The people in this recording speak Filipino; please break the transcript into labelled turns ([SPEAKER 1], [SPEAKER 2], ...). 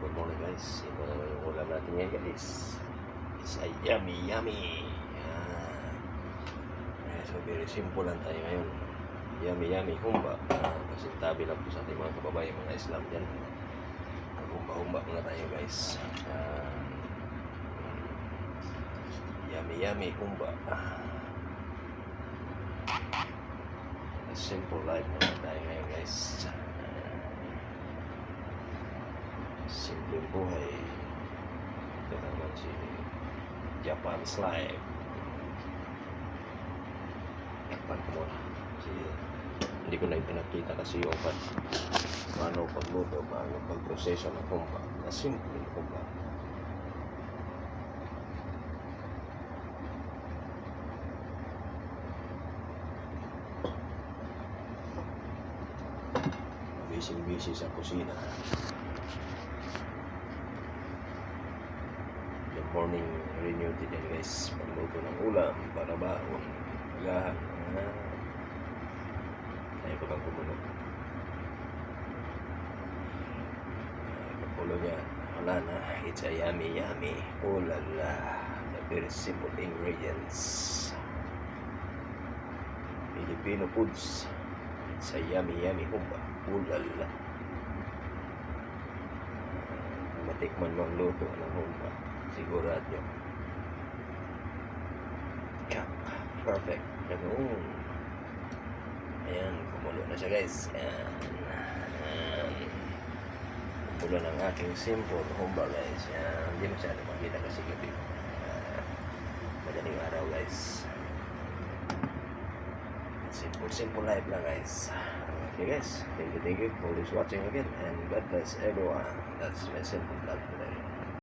[SPEAKER 1] good morning guys. Ito na yung ulam natin ngayon guys. It's a yummy yummy. So very simple lang tayo ngayon. Yummy yummy humba. Kasi tabi lang po sa ating mga kababayan, mga Islam dyan. Humba-humba muna tayo guys. Yummy yummy humba. Simple life muna tayo ngayon guys. Simpleng buhay. Ito naman si Japan's life. Japan ko muna. Hindi ko na ipinakita kasi yung paano pagluto, paano pagproseso ng humba. Na simpleng humba. Busy sa kusina. Good morning, renew din guys. Pagluto ng ulam para baon. Agahan. Tayo ko bang kumulo. Pagkulo niya. Wala na. It's a yummy yummy. Oh la la. The very simple ingredients. Filipino foods. It's a yummy yummy humba. Oh la la. Matikman mo ang luto ng humba. Sigurado. Perfect. Ganun. Ayan, kumulo na siya guys. Ayan. Kumulo ng aking simple humba guys. Ayan. Hindi masyado makita kasi gabi. Madaling araw guys. Simple life lang guys. Okay guys. Thank you for watching again. And God bless everyone. That's my simple vlog today.